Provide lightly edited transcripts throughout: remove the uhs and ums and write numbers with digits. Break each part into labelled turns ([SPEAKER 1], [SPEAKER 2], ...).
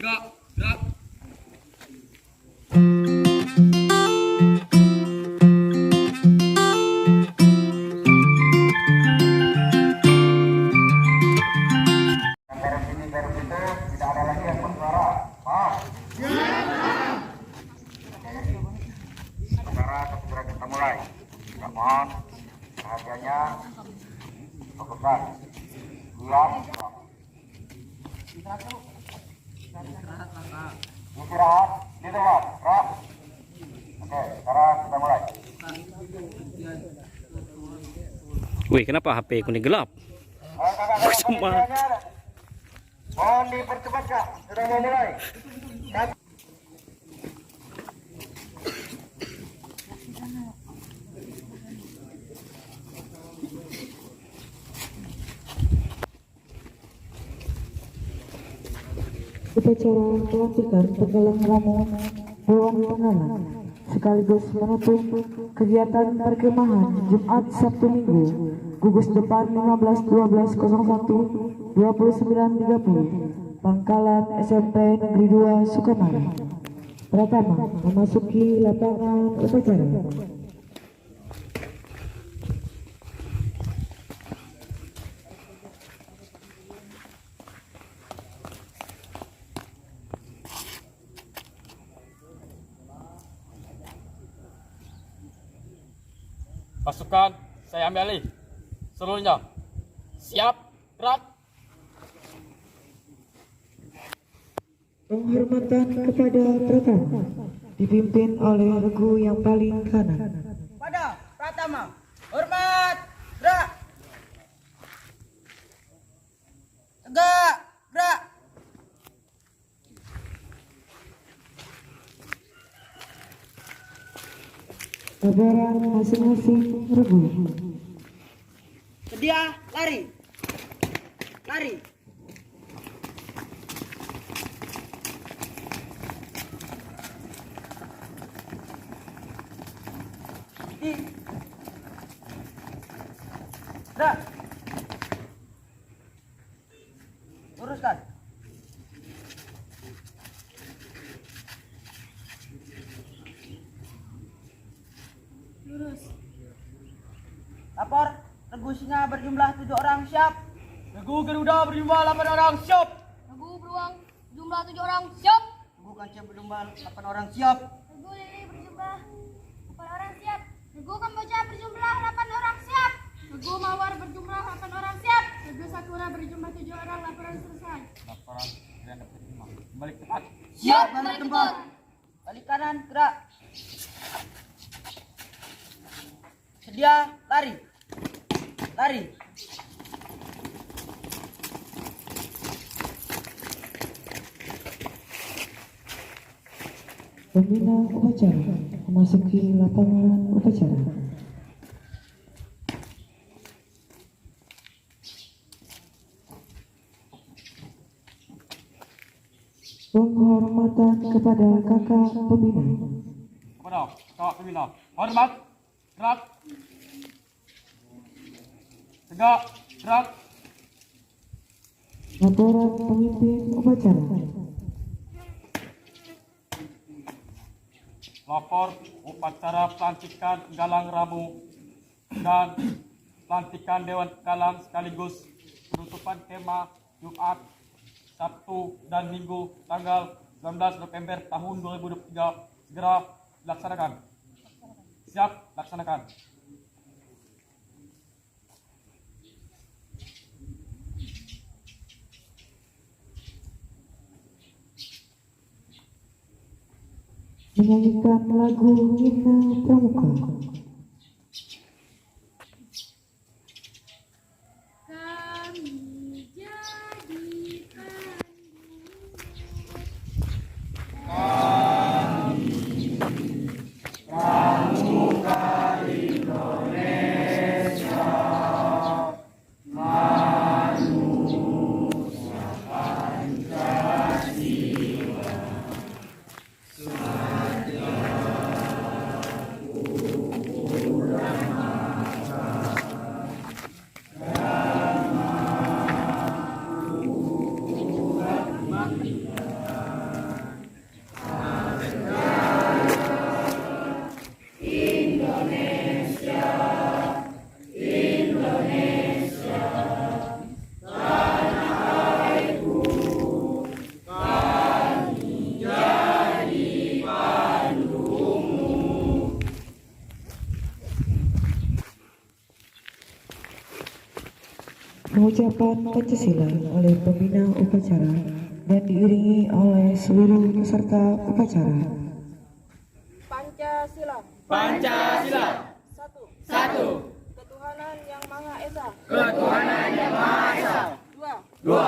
[SPEAKER 1] Gerak, gerak.
[SPEAKER 2] Segera kita mulai. Mohon perhatiannya, fokuskan. Diam. Istirahat di tempat. Gerak. Oke, sekarang kita mulai.
[SPEAKER 3] Wih, kenapa HP kuning gelap? Sama.
[SPEAKER 2] Mohon dipercepat, Kak. Sudah mau mulai.
[SPEAKER 4] Upacara pelantikan penggalang ramu Dewan Pengalang sekaligus menutup kegiatan perkemahan Jumat Sabtu Minggu gugus depan 15-12-01 29.30 Pangkalan SMP Negeri 2 Sukamana. Pertama memasuki lapangan upacara.
[SPEAKER 1] Pasukan, saya ambil alih. Seluruhnya. Siap, gerak.
[SPEAKER 4] Penghormatan kepada Pratama dipimpin oleh regu yang paling kanan.
[SPEAKER 5] Pada Pratama, hormat, gerak. Tegak, gerak.
[SPEAKER 4] Kabaran masing-masing regu.
[SPEAKER 5] Sedia, lari. Lari. Gerak. Luruskan. Lurus. Lapor, regu singa berjumlah 7 orang, siap.
[SPEAKER 1] Regu Garuda berjumlah 8 orang, siap.
[SPEAKER 6] Regu beruang jumlah 7 orang, siap.
[SPEAKER 5] Regu kancil berjumlah 8 orang, siap.
[SPEAKER 6] Regu lili berjumlah 8 orang, siap. Regu Kamboja berjumlah 8 orang, siap. Regu mawar berjumlah 8 orang, siap. Regu sakura berjumlah 7 orang, laporan selesai.
[SPEAKER 1] Laporan tidak dapat diterima. Balik tepat.
[SPEAKER 5] Siap, balik tempat. Balik kanan, gerak. Sedia, lari. Lari.
[SPEAKER 4] Pembina upacara memasuki lapangan upacara. Penghormatan kepada kakak pembina.
[SPEAKER 1] Kepada kakak pembina. Hormat, gerak. Tegak, gerak.
[SPEAKER 4] Laporan pemimpin upacara.
[SPEAKER 1] Lapor upacara pelantikan Galang Ramu dan pelantikan Dewan Kalam sekaligus penutupan kemah Jumat, Sabtu dan Minggu tanggal 19 November tahun 2023 segera dilaksanakan. Siap, laksanakan.
[SPEAKER 4] Menyanyikan lagu Himne Pramuka.
[SPEAKER 6] Kami jadikan
[SPEAKER 4] Pengucapan Pancasila oleh pembina upacara dan diiringi oleh seluruh peserta upacara.
[SPEAKER 5] Pancasila.
[SPEAKER 1] Pancasila.
[SPEAKER 5] Satu. Ketuhanan yang Maha Esa.
[SPEAKER 1] Ketuhanan yang Maha Esa.
[SPEAKER 5] Dua.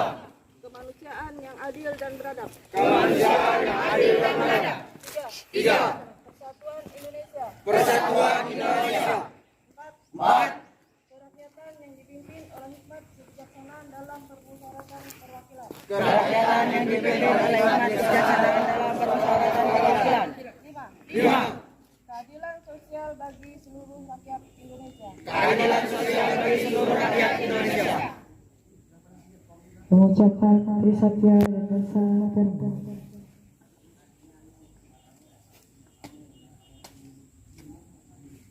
[SPEAKER 5] Kemanusiaan yang adil dan beradab.
[SPEAKER 1] Kemanusiaan yang adil dan beradab. Tiga.
[SPEAKER 5] Persatuan Indonesia.
[SPEAKER 1] Persatuan Indonesia.
[SPEAKER 5] Empat. Kerakyatan yang dipimpin oleh hikmat kebijaksanaan dalam permusyawaratan perwakilan.
[SPEAKER 1] Kerakyatan yang dipimpin oleh hikmat kebijaksanaan dalam permusyawaratan perwakilan. Lima.
[SPEAKER 5] Keadilan sosial bagi seluruh rakyat Indonesia.
[SPEAKER 1] Keadilan sosial bagi seluruh rakyat Indonesia.
[SPEAKER 4] Pengucapan Trisatya dan Dasa Dharma.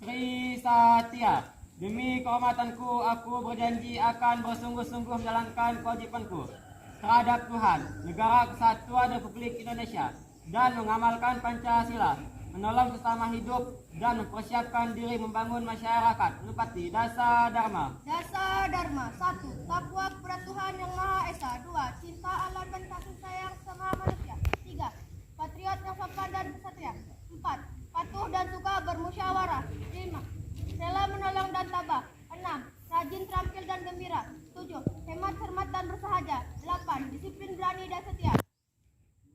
[SPEAKER 1] Trisatya. Demi kehormatanku, aku berjanji akan bersungguh-sungguh menjalankan kewajibanku terhadap Tuhan, Negara Kesatuan Republik Indonesia, dan mengamalkan Pancasila, menolong sesama hidup, dan mempersiapkan diri membangun masyarakat. Menepati Dasa Dharma.
[SPEAKER 6] Dasa Dharma. 1. Takwa kepada Tuhan yang Maha Esa. 2. Cinta alam dan kasih sayang sama manusia. 3. Patriot yang sopan dan kesatria. 4. Patuh dan suka bermusyawarah. 5. Rela menolong dan tabah. 6. Rajin, terampil dan gembira. 7. Hemat, hormat dan bersahaja. 8. Disiplin, berani dan setia.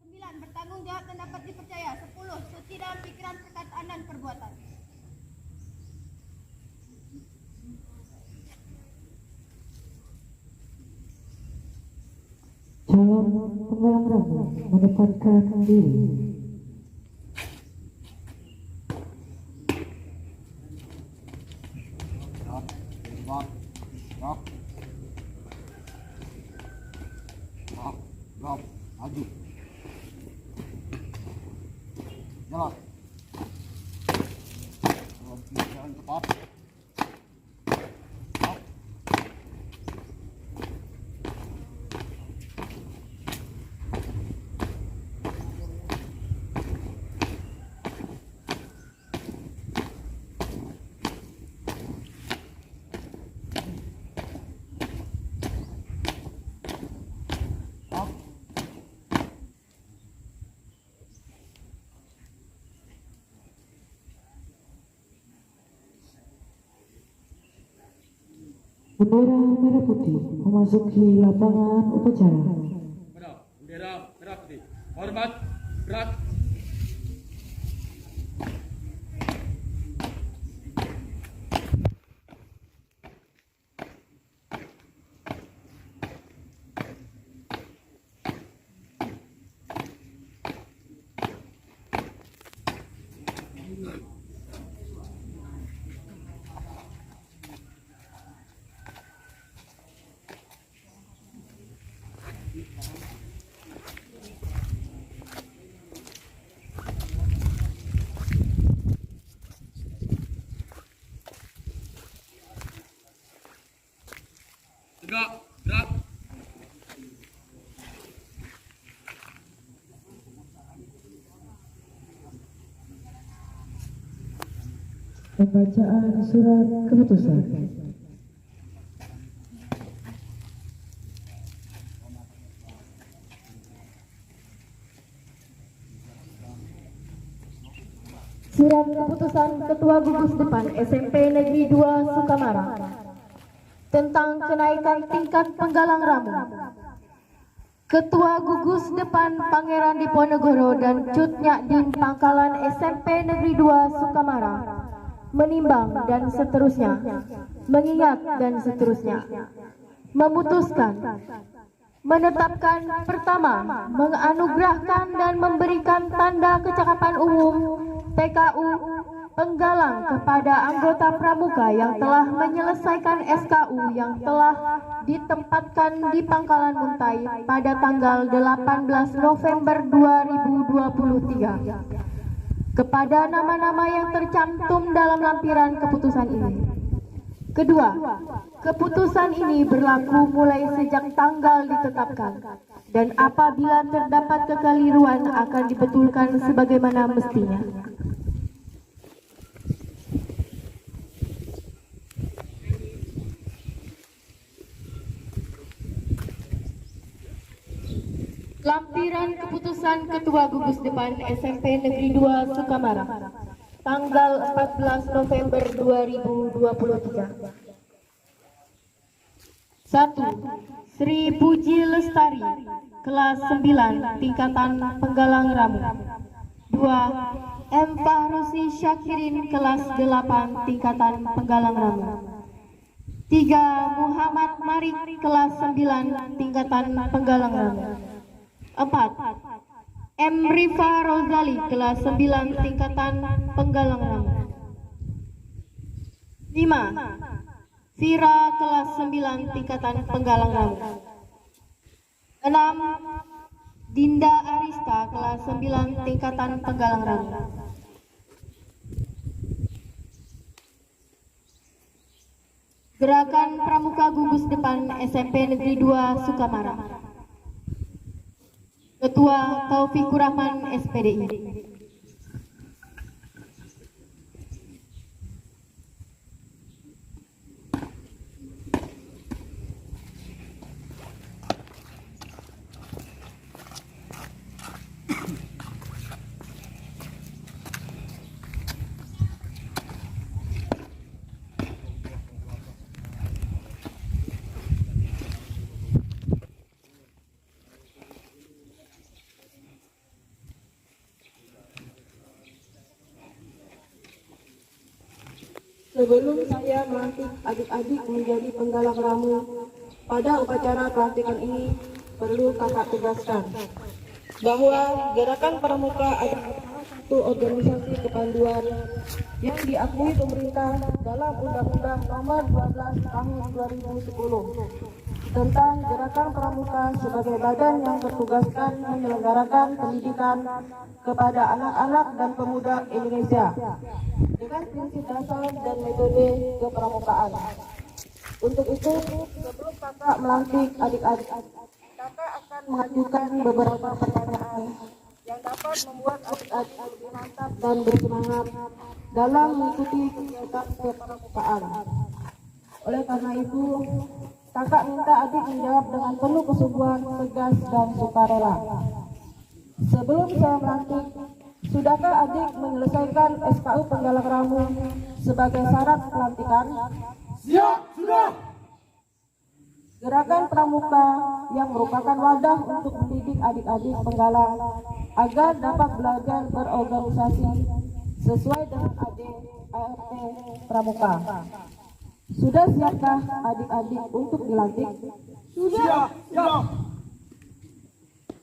[SPEAKER 6] 9. Bertanggung jawab dan dapat dipercaya. 10. Suci dalam pikiran, perkataan dan perbuatan.
[SPEAKER 4] Calon penggalang ramu menempatkan diri.
[SPEAKER 2] Maju. Jalan. Jalan cepat.
[SPEAKER 4] Bendera merah putih memasuki lapangan upacara.
[SPEAKER 1] Bendera merah putih. Hormat, gerak. Tegak, gerak.
[SPEAKER 4] Pembacaan surat keputusan.
[SPEAKER 7] Surat keputusan Ketua Gugus Depan SMP Negeri 2 Sukamara tentang kenaikan tingkat penggalang ramu. Ketua Gugus Depan Pangeran Diponegoro dan Cut Nyakdin Pangkalan SMP Negeri 2 Sukamara menimbang dan seterusnya, mengingat dan seterusnya, memutuskan, menetapkan pertama, menganugerahkan dan memberikan tanda kecakapan umum TKU penggalang kepada anggota pramuka yang telah menyelesaikan SKU yang telah ditempatkan di Pangkalan Muntai pada tanggal 18 November 2023 kepada nama-nama yang tercantum dalam lampiran keputusan ini. Kedua, keputusan ini berlaku mulai sejak tanggal ditetapkan dan apabila terdapat kekeliruan akan dibetulkan sebagaimana mestinya. Lampiran Keputusan Ketua Gugus Depan SMP Negeri 2 Sukamara, tanggal 14 November 2023. 1. Sri Puji Lestari, kelas 9, tingkatan Penggalang Ramu. 2. M. Fahrusi Syakirin, kelas 8, tingkatan Penggalang Ramu. 3. Muhammad Marik, kelas 9, tingkatan Penggalang Ramu. 4. M. Rifa Rozali, kelas 9, tingkatan Penggalang Ramu. 5. Vira, kelas 9, tingkatan Penggalang Ramu. 6. Dinda Arista, kelas 9, tingkatan Penggalang Ramu. Gerakan Pramuka Gugus Depan SMP Negeri 2 Sukamara. Ketua Taufikur Rahman, SPDI.
[SPEAKER 5] Sebelum saya melantik adik-adik menjadi penggalang ramu, pada upacara pelantikan ini perlu kakak tegaskan bahwa Gerakan Pramuka adalah satu organisasi kepanduan yang diakui pemerintah dalam Undang-Undang Nomor 12 Tahun 2010 tentang Gerakan Pramuka sebagai badan yang bertugaskan menyelenggarakan pendidikan kepada anak-anak dan pemuda Indonesia dengan prinsip dasar dan metode kepramukaan. Untuk itu, sebelum kakak melantik adik-adik, kakak akan mengajukan beberapa pertanyaan yang dapat membuat adik-adik lebih mantap dan bersemangat dalam mengikuti kegiatan kepramukaan. Oleh karena itu, kakak minta adik menjawab dengan penuh kesungguhan, tegas, dan sukarela. Sebelum saya melantik, sudahkah adik menyelesaikan SKU Penggalang Ramu sebagai syarat pelantikan?
[SPEAKER 2] Siap, sudah.
[SPEAKER 5] Gerakan Pramuka yang merupakan wadah untuk mendidik adik-adik penggalang agar dapat belajar berorganisasi sesuai dengan ART Pramuka. Sudah siapkah adik-adik untuk dilantik?
[SPEAKER 2] Siap, siap.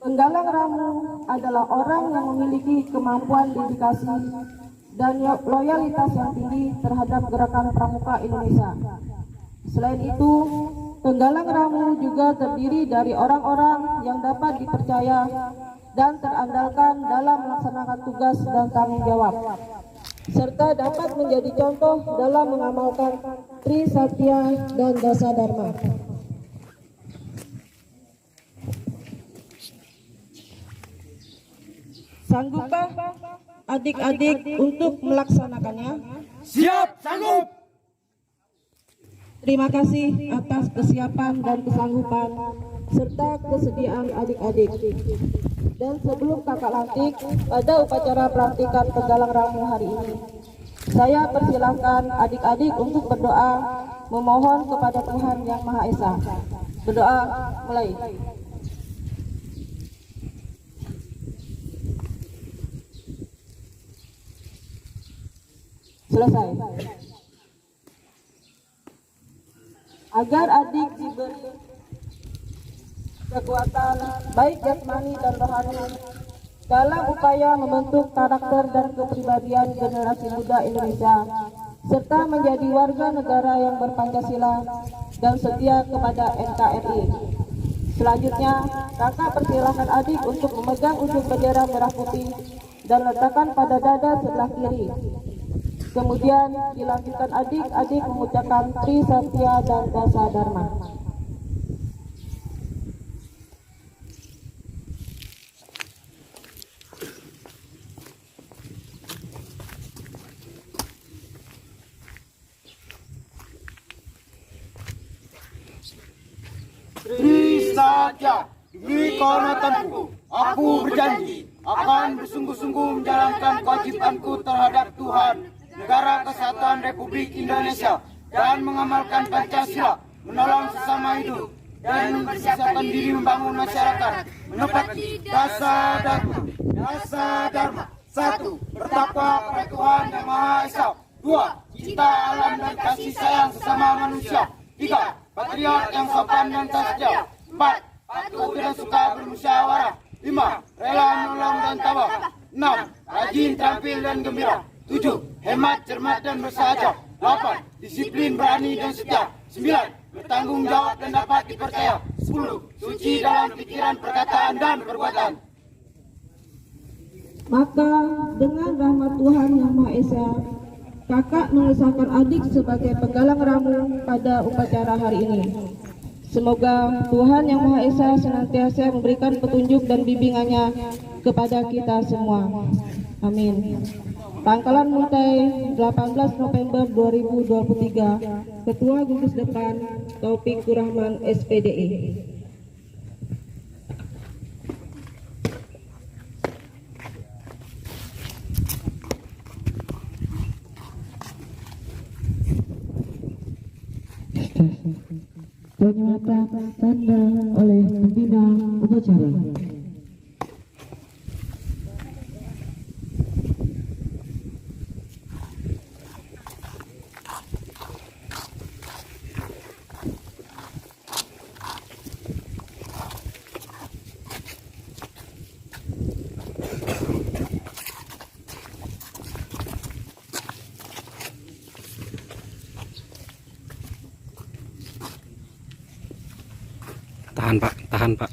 [SPEAKER 5] Penggalang Ramu adalah orang yang memiliki kemampuan dedikasi dan loyalitas yang tinggi terhadap Gerakan Pramuka Indonesia. Selain itu, Penggalang Ramu juga terdiri dari orang-orang yang dapat dipercaya dan terandalkan dalam melaksanakan tugas dan tanggung jawab, serta dapat menjadi contoh dalam mengamalkan Tri Satya dan Dasa Dharma. Sanggupkah adik-adik untuk melaksanakannya?
[SPEAKER 2] Siap, sanggup.
[SPEAKER 5] Terima kasih atas kesiapan dan kesanggupan serta kesediaan adik-adik. Dan sebelum kakak lantik pada upacara pelantikan Penggalang Ramu hari ini, saya persilahkan adik-adik untuk berdoa memohon kepada Tuhan Yang Maha Esa. Berdoa mulai. Selesai. Agar adik diberi kekuatan baik jasmani dan rohani dalam upaya membentuk karakter dan kepribadian generasi muda Indonesia, serta menjadi warga negara yang berpancasila dan setia kepada NKRI. Selanjutnya, kakak persilahkan adik untuk memegang ujung bendera merah putih dan letakkan pada dada sebelah kiri. Kemudian dilanjutkan adik-adik mengucapkan Tri Satya dan Dasa Dharma.
[SPEAKER 2] Tri Satya, Demi kehormatanku, aku berjanji akan bersungguh-sungguh menjalankan kewajibanku terhadap Tuhan, Negara Kesatuan Republik Indonesia, dan mengamalkan Pancasila, menolong sesama hidup, dan mempersiapkan diri membangun masyarakat, menepati dasar dharma. Dasar dharma. 1. Bertakwa kepada Tuhan Yang Maha Esa. 2. Cinta alam dan kasih sayang sesama manusia. 3. Patriot yang sopan dan setia. 4. Patuh dan suka bermusyawarah. 5. Rela menolong dan tabah. 6. Rajin, terampil dan gembira. 7. Hemat, cermat dan bersahaja. 8. Disiplin, berani dan setia. 9. Bertanggung jawab dan dapat dipercaya. 10. Suci dalam pikiran, perkataan dan perbuatan.
[SPEAKER 5] Maka dengan rahmat Tuhan Yang Maha Esa, kakak mengesahkan adik sebagai penggalang ramu pada upacara hari ini. Semoga Tuhan Yang Maha Esa senantiasa memberikan petunjuk dan bimbingannya kepada kita semua. Amin. Pangkalan Muntai 18 November 2023. Ketua Gugus Depan Taufik Kurahman SPDE.
[SPEAKER 4] Penyematan tanda oleh pembina upacara.
[SPEAKER 3] Tahan Pak, tahan Pak.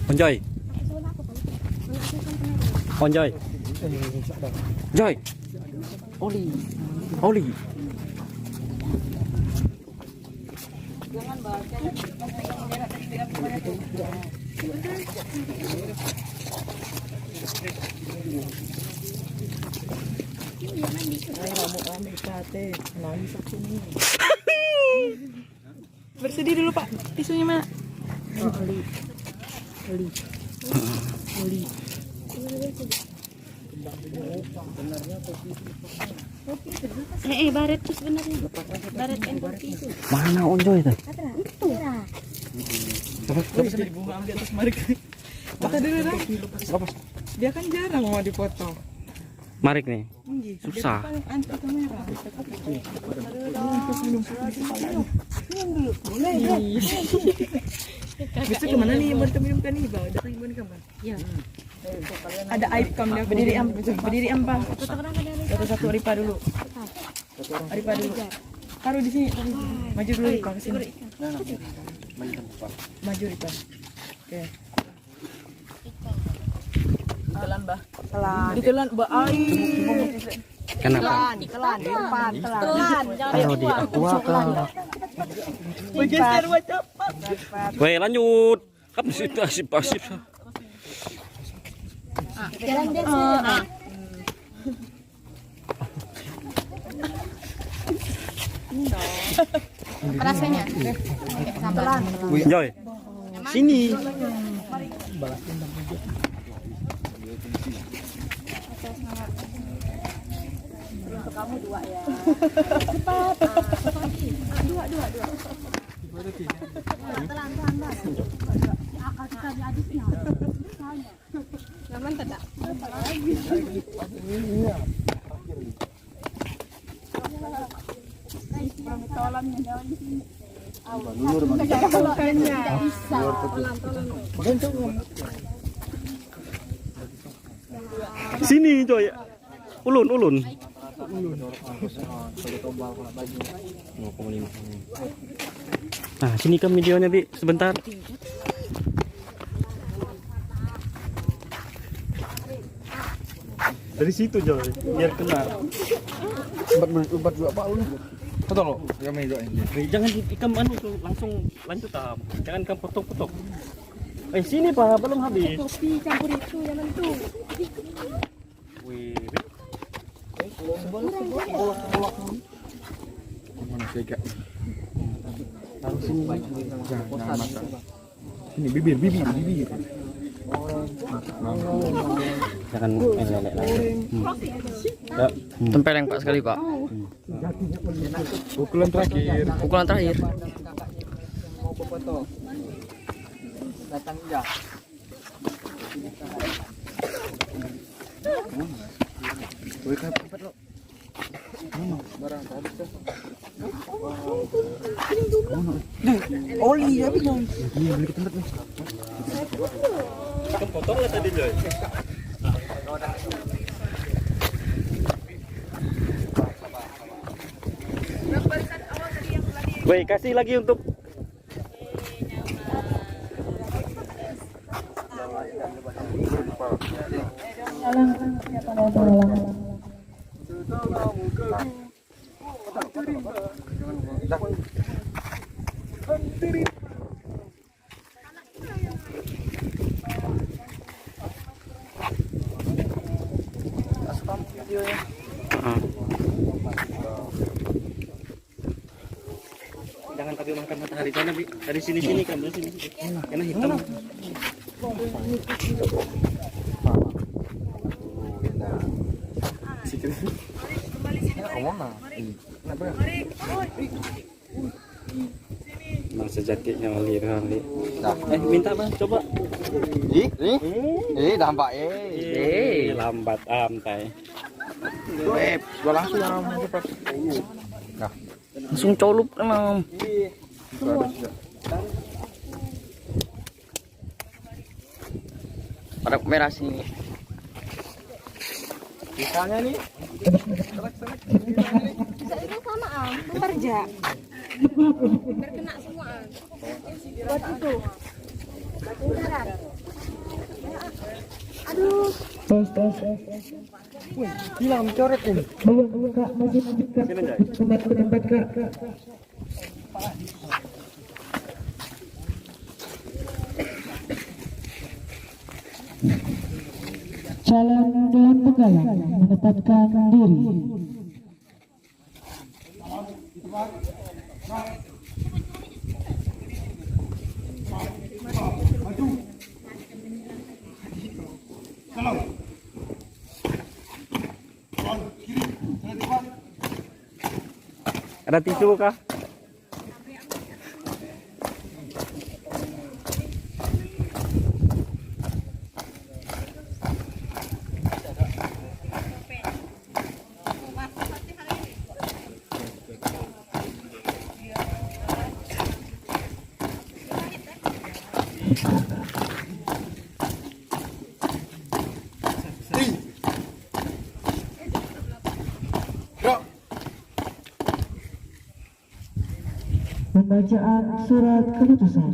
[SPEAKER 3] Onjoy. Onjoy. Joy. Oli. Oli.
[SPEAKER 5] Bersedih dulu Pak, tisunya mana?
[SPEAKER 6] Baret tuh sebenarnya. Baret yang kopi itu.
[SPEAKER 3] Mana Onjoy teh?
[SPEAKER 6] Itu.
[SPEAKER 5] Jadi bunga di atas marik. Foto dulu dong. Dia kan jarang mau dipoto.
[SPEAKER 3] Marik nih. Susah.
[SPEAKER 5] Anti kamera. Besok kemana nih? Mau minum kan nih, Bang? Ada kan kapan? Iya. Ada aib kamnya. Berdiri am, Bang. Satu-satu Aripa dulu. Aripa dulu. Taruh di sini. Maju dulu Ika ke sini. Maju Ika. Oke. Ditelan bah. Ditelan bah.
[SPEAKER 3] Kenapa?
[SPEAKER 5] Ditelan. Depan.
[SPEAKER 3] Kalau di aqua
[SPEAKER 5] Bergeser macam.
[SPEAKER 3] Weh, lanjut. Kamu situ pasif.
[SPEAKER 6] Jalan dance. Rasanya. Sampelan.
[SPEAKER 3] Joy. Sini. Sini Joy. Ulun. Nah, sini kan videonya, Bi. Sebentar. Dari situ, Joy. Biar kena.
[SPEAKER 2] Ubat juga Pak Ulun. Betul loh, ya meja ini.
[SPEAKER 3] Jangan ikam anu tuh, langsung lanjut tam. Jangan ikam potong-potong. Sini Pak, belum habis.
[SPEAKER 6] Kopi campur itu jangan tuh.
[SPEAKER 3] Wih.
[SPEAKER 2] Mana sih Kak? Taruh sini. Jangan makan. Sini bibir.
[SPEAKER 3] Jangan lelek lagi. Ya,
[SPEAKER 8] Tempeleng Pak sekali Pak.
[SPEAKER 2] Pukulan terakhir.
[SPEAKER 8] Pukulan terakhir.
[SPEAKER 2] Oli ya bingung.
[SPEAKER 3] potong lah tadi, Joy. Woi, kasih lagi untuk jangan pakai makan matahari sana, Bi. Dari sini kan, dari sini. Karena hitam. Emang sejatinya Oli. Minta Bang, coba.
[SPEAKER 2] Dampak
[SPEAKER 3] Lambat amtai.
[SPEAKER 2] gua langsung cepat.
[SPEAKER 8] Langsung colup emang. Ada merah sini.
[SPEAKER 2] Misalnya nih.
[SPEAKER 6] Sama bentar aja. Berkena semua. Buat itu. Bentar. Aduh.
[SPEAKER 4] Tes.
[SPEAKER 2] Hilang coret ini.
[SPEAKER 4] Belum Kak, masih Kak. Tempat Kak. Calon Dewan Penggalang menetapkan diri.
[SPEAKER 3] Ada tisu kah?
[SPEAKER 4] Pembacaan surat keputusan.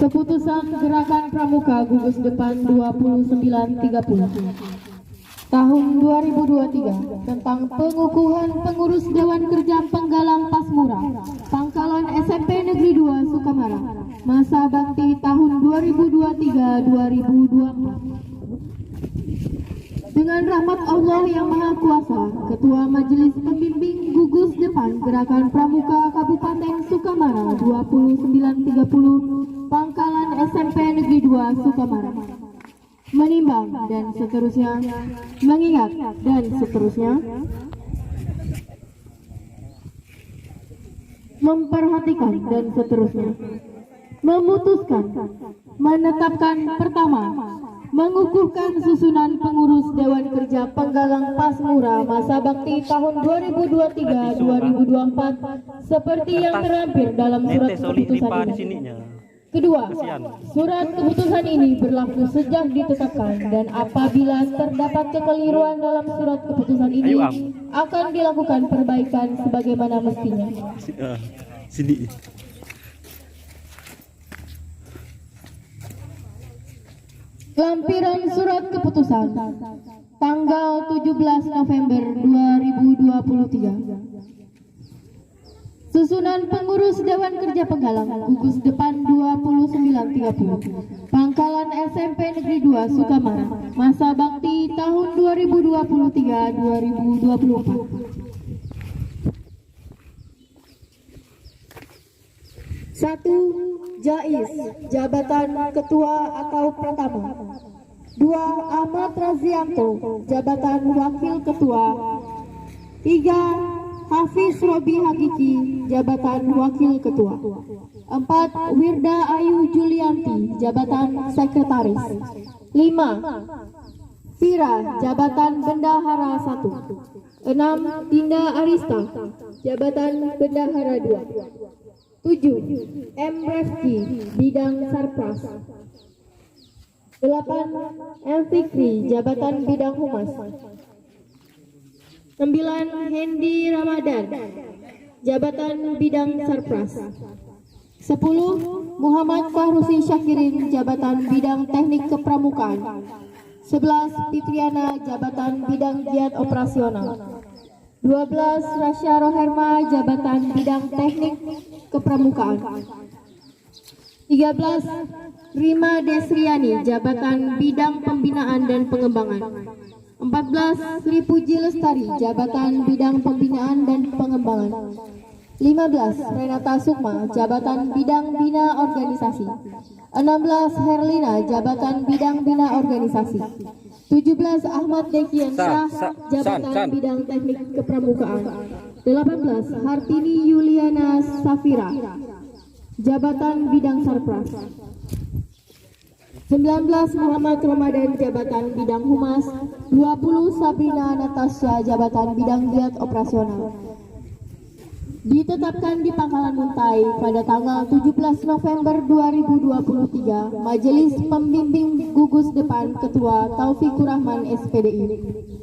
[SPEAKER 7] Keputusan Gerakan Pramuka Gugus Depan 2930 tahun 2023 tentang pengukuhan pengurus Dewan Kerja Penggalang Pasmura Pangkalan SMP Negeri 2 Sukamara masa bakti tahun 2023-2024. Dengan rahmat Allah yang Maha Kuasa, Ketua Majelis Pembimbing Gugus Depan Gerakan Pramuka Kabupaten Sukamara 2930 Pangkalan SMP Negeri 2 Sukamara menimbang dan seterusnya, mengingat dan seterusnya, memperhatikan dan seterusnya, memutuskan, menetapkan pertama, mengukuhkan susunan pengurus Dewan Kerja Penggalang Pasmura masa bakti tahun 2023-2024 seperti yang terlampir dalam surat keputusan ini. Kedua, surat keputusan ini berlaku sejak ditetapkan dan apabila terdapat kekeliruan dalam surat keputusan ini akan dilakukan perbaikan sebagaimana mestinya. Lampiran surat keputusan tanggal 17 November 2023. Susunan pengurus Dewan Kerja Penggalang Gugus Depan 2930 Pangkalan SMP Negeri 2 Sukamara masa bakti tahun 2023-2024. 1. Jais, jabatan ketua atau pertama. 2. Ahmad Razianto, jabatan wakil ketua. 3. Hafiz Robi Hakiki, jabatan wakil ketua. 4. Wirda Ayu Julianti, jabatan sekretaris. 5. Fira, jabatan bendahara 1. 6. Dinda Arista, jabatan bendahara 2. 7. M. Refki, bidang Sarpras. 8. M. Fikri, jabatan bidang humas. 9. Hendi Ramadan, jabatan bidang Sarpras. 10. Muhammad Fahrusi Syakirin, jabatan bidang teknik kepramukaan. 11. Fitriana, jabatan bidang giat operasional. 12. Rasya Roherma, jabatan bidang teknik kepramukaan. 13. Rima Desriani, jabatan bidang pembinaan dan pengembangan. 14. Sri Puji Lestari, jabatan bidang pembinaan dan pengembangan. 15. Renata Sukma, jabatan bidang bina organisasi. 16. Herlina, jabatan bidang bina organisasi. 17. Ahmad Dekian Shah, jabatan bidang teknik kepramukaan. 18. Hartini Yuliana Safira, jabatan bidang Sarpras. 19. Muhammad Ramadan, jabatan bidang humas. 20. Sabrina Natasha, jabatan bidang giat operasional. Ditetapkan di Pangkalan Muntai pada tanggal 17 November 2023, Majelis Pembimbing Gugus Depan Ketua Taufikur Rahman SPDI.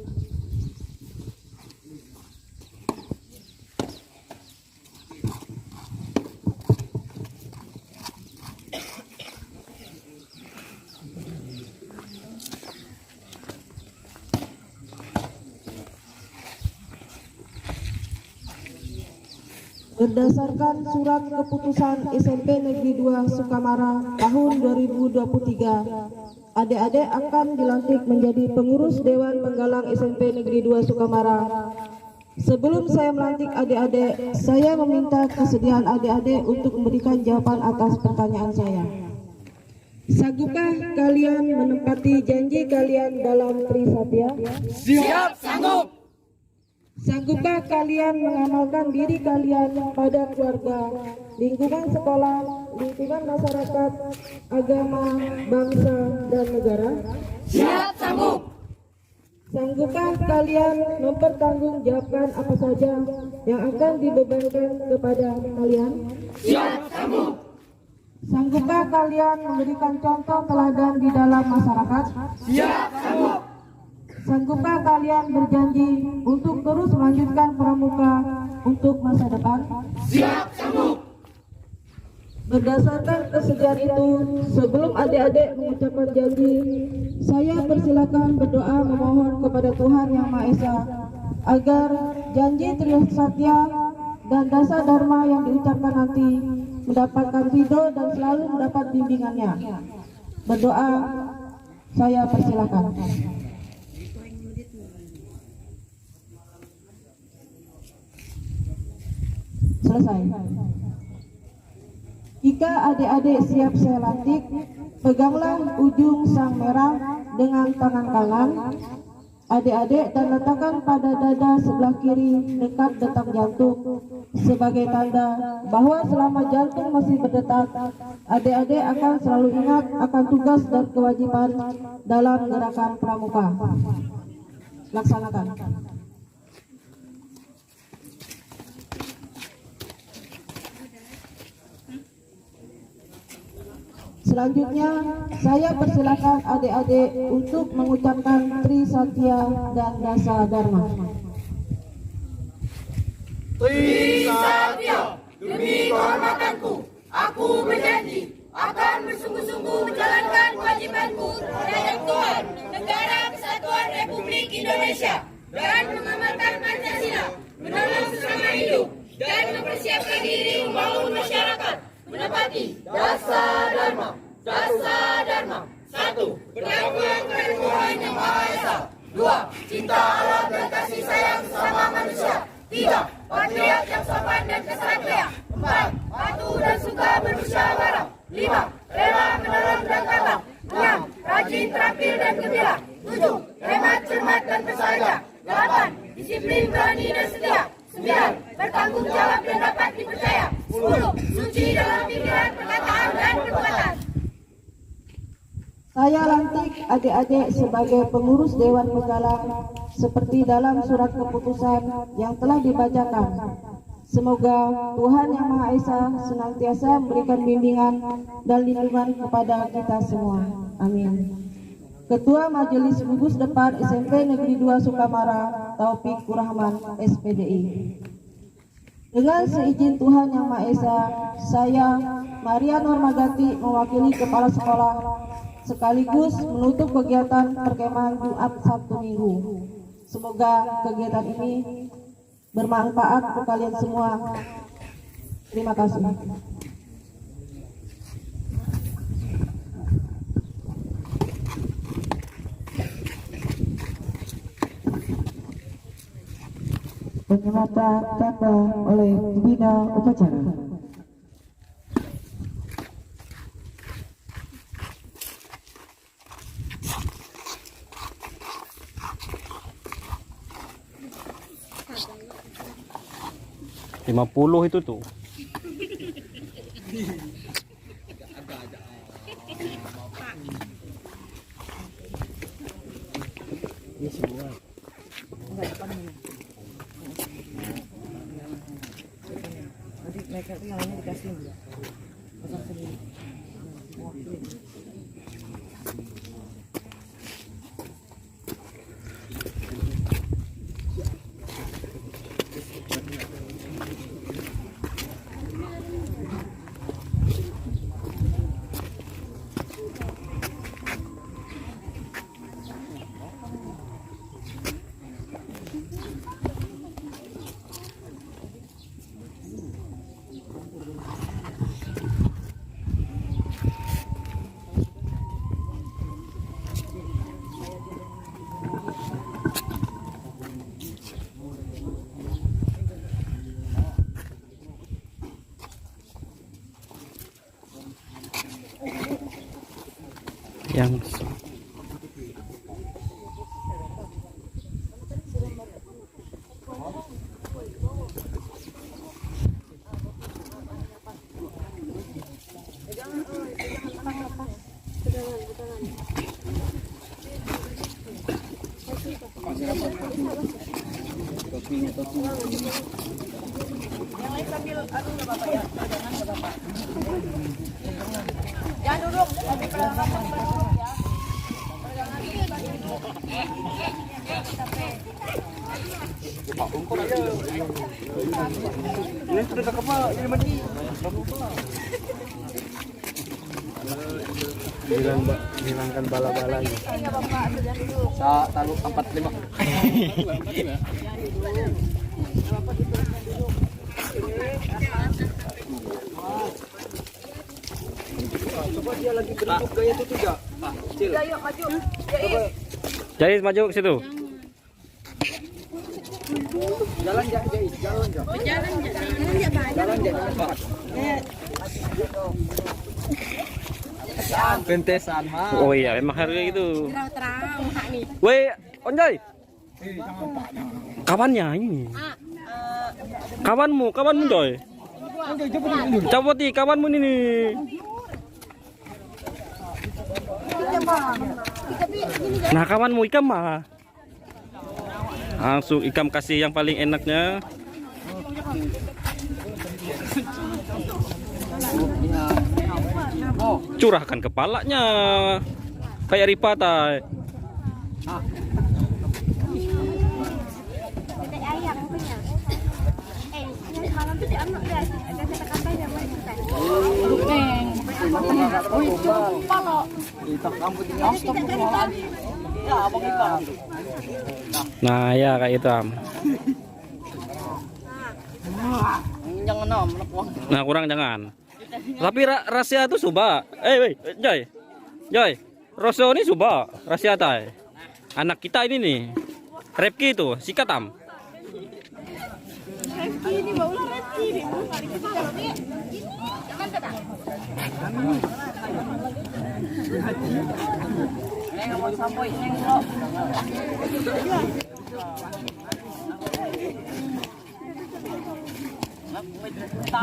[SPEAKER 5] Berdasarkan surat keputusan SMP Negeri 2 Sukamara tahun 2023, adik-adik akan dilantik menjadi pengurus Dewan Penggalang SMP Negeri 2 Sukamara. Sebelum saya melantik adik-adik, saya meminta kesediaan adik-adik untuk memberikan jawaban atas pertanyaan saya. Sanggupkah kalian menepati janji kalian dalam Trisatya?
[SPEAKER 2] Siap, sanggup.
[SPEAKER 5] Sanggupkah kalian mengamalkan diri kalian pada keluarga, lingkungan sekolah, lingkungan masyarakat, agama, bangsa, dan negara?
[SPEAKER 2] Siap, sanggup.
[SPEAKER 5] Sanggupkah kalian mempertanggungjawabkan apa saja yang akan dibebankan kepada kalian?
[SPEAKER 2] Siap, sanggup.
[SPEAKER 5] Sanggupkah kalian memberikan contoh teladan di dalam masyarakat?
[SPEAKER 2] Siap, sanggup.
[SPEAKER 5] Sanggupkah kalian berjanji untuk terus melanjutkan pramuka untuk masa depan?
[SPEAKER 2] Siap, sanggup.
[SPEAKER 5] Berdasarkan kesediaan itu, sebelum adik-adik mengucapkan janji, saya persilakan berdoa memohon kepada Tuhan Yang Maha Esa agar janji Trisatya dan Dasa Dharma yang diucapkan nanti mendapatkan ridho dan selalu mendapat bimbingannya. Berdoa, saya persilakan. Selesai. Jika adik-adik siap saya lantik, peganglah ujung sang merah dengan tangan kanan adik-adik dan letakkan pada dada sebelah kiri dekat detak jantung sebagai tanda bahwa selama jantung masih berdetak, adik-adik akan selalu ingat akan tugas dan kewajiban dalam gerakan pramuka. Laksanakan. Selanjutnya, saya persilakan adik-adik untuk mengucapkan Trisatya dan Dasa Dharma.
[SPEAKER 2] Trisatya, demi kehormatanku, aku berjanji akan bersungguh-sungguh menjalankan kewajibanku terhadap Tuhan, Negara Kesatuan Republik Indonesia, dan mengamalkan Pancasila, menolong sesama hidup, dan mempersiapkan diri membangun masyarakat, menepati Dasa Dharma. Dasa Dharma. 1. Bertakwa kepada Tuhan Yang Maha Esa. 2. Cinta alam dan kasih sayang sesama manusia. 3. Patriot yang sopan dan kesatria. 4. Patuh dan suka bermusyawarah. 5. Rela menolong dan tabah. 6. Rajin, terampil dan gembira. 7. Hemat, cermat dan bersahaja. 8. Disiplin, berani dan setia. 9. Bertanggung jawab dan dapat dipercaya. 10. Suci dalam pikiran, perkataan dan perbuatan.
[SPEAKER 5] Saya lantik adik-adik sebagai pengurus Dewan Pegalang seperti dalam surat keputusan yang telah dibacakan. Semoga Tuhan Yang Maha Esa senantiasa memberikan bimbingan dan lindungan kepada kita semua. Amin. Ketua Majelis Gugus Depan SMP Negeri 2 Sukamara, Taufik Kurahman, SPDI. Dengan seizin Tuhan Yang Maha Esa, saya Maria Normagati mewakili Kepala Sekolah sekaligus menutup kegiatan perkemahan Jumat Sabtu Minggu. Semoga kegiatan ini bermanfaat untuk kalian semua. Terima kasih.
[SPEAKER 4] Penyematan tanda oleh pembina upacara.
[SPEAKER 3] $50 itu tuh. Ini semua.
[SPEAKER 4] Nanti mereka yang lainnya dikasih pasang sendiri.
[SPEAKER 3] Yang
[SPEAKER 6] Jangan duduk, tapi perlahan-lahan duduk ya.
[SPEAKER 2] Ini sudah cakep Pak, ini mandi. Hilangkan bala-balanya. Taruh 45. Coba dia lagi bentuk gaya itu tidak. Kecil.
[SPEAKER 6] Ayo maju.
[SPEAKER 3] Jais maju ke situ.
[SPEAKER 2] Jalan Jais, jalan. Pentesan mah.
[SPEAKER 3] Oh iya, memang harga gitu.
[SPEAKER 6] Terang nih.
[SPEAKER 3] Woi, Onjoy. Kawannya ini. Kawanmu Joy. Capoti kawanmu ini. Nah, kawanmu ikan mah. Langsung ikan kasih yang paling enaknya. Curahkan kepalanya. Kayak ripatai.
[SPEAKER 6] Ayam punya. Malam tuh dianak dia. Ada kata-kata yang kita. Oh, itu palo.
[SPEAKER 3] Nah, ya kayak itu.
[SPEAKER 8] Jangan
[SPEAKER 3] Nah, kurang jangan. Tapi rahasia itu suba. Woi, Joy. Rosso ini suba rahasia tai. Anak kita ini nih. Repki itu, sikatam.
[SPEAKER 6] Reski ini baulah Reski ini. Jangan kata.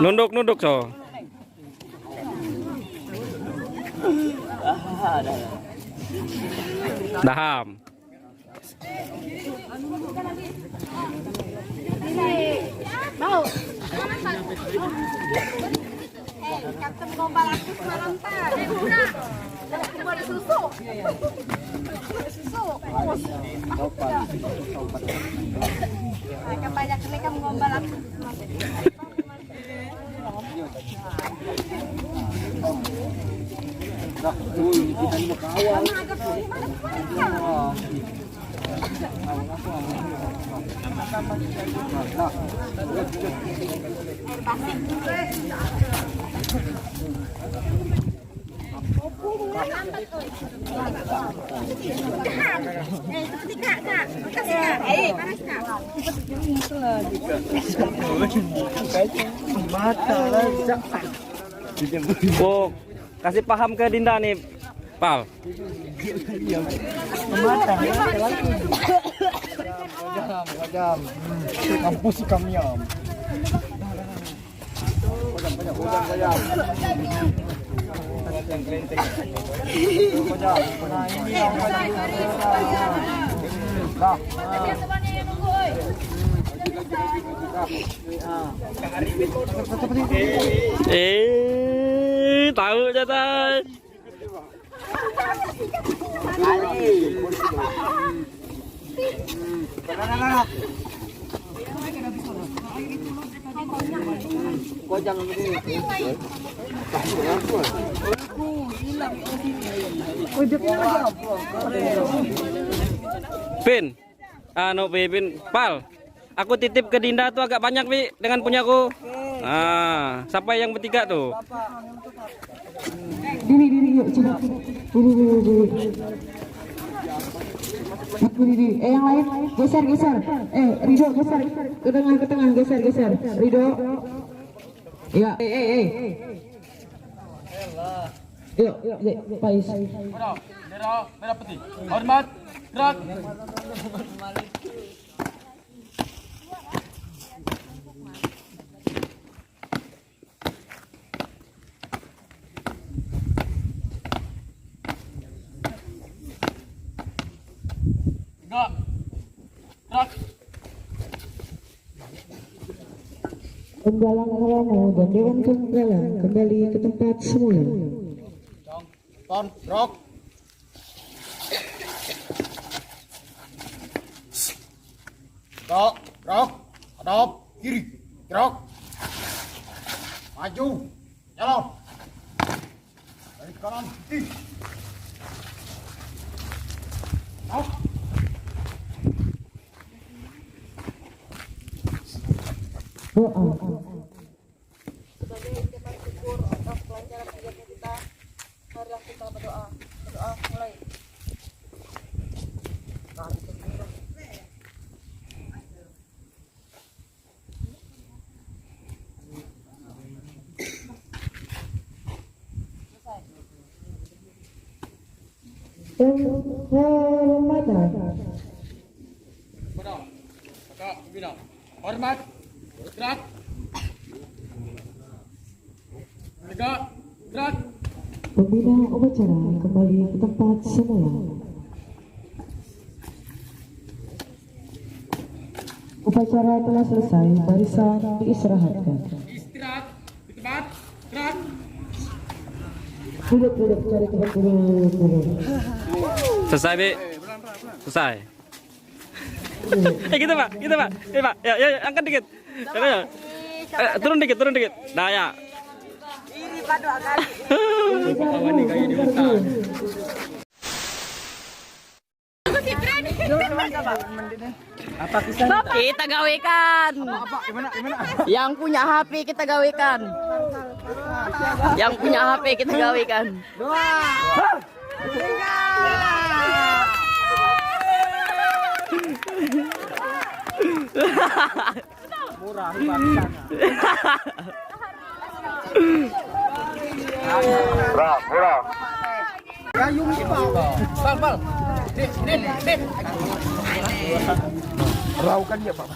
[SPEAKER 3] Nunduk so. Daham.
[SPEAKER 6] Mau. Kapten gombal aku semalam tak. Udah. Cuma ada susu. Mereka banyak mereka menggombal aku.
[SPEAKER 3] Oh, kasih paham ke Dinda nih, Pal.
[SPEAKER 2] Wajam. Kampus kami am.
[SPEAKER 3] Tahu jatah.
[SPEAKER 2] Kau jangan begini.
[SPEAKER 3] Pin, Pin, Pal. Aku titip ke Dinda tuh agak banyak, Pi, dengan punyaku. Nah, siapa yang bertiga tuh?
[SPEAKER 4] Diri, yuk coba. Diri. Yang lain geser. Rido geser ke tengah, geser. Rido. Ya, Yuk, Pais.
[SPEAKER 3] Merah putih. Hormat, gerak.
[SPEAKER 4] Penggalang halamu dan Dewan Penggalang kembali ke tempat semula.
[SPEAKER 2] Ton, rok. Rok, hadap, kiri, gerak. Maju, jalan. Dari kanan, kiri. Rok.
[SPEAKER 4] Doa.
[SPEAKER 5] Sebagai ucapan syukur atas kelancaran kegiatan kita, marilah kita berdoa. Berdoa mulai.
[SPEAKER 4] Penghormatan.
[SPEAKER 2] Hormat, gerak. Tegak, gerak.
[SPEAKER 4] Pembina upacara kembali ke tempat semula. Upacara telah selesai, barisan diistirahatkan.
[SPEAKER 2] Istirahat, di tempat, gerak.
[SPEAKER 4] Duduk cari tempat duduk.
[SPEAKER 3] Selesai, Bi. Selesai. Kita Pak. Ya, angkat dikit. Ya. Turun dikit. Nah, ya.
[SPEAKER 8] Kita gawekan. Yang punya HP kita gawekan. Yang punya HP kita gawekan.
[SPEAKER 2] Murah, Murah. Gayung sih, Bal. Dip. Raukan dia, Pak.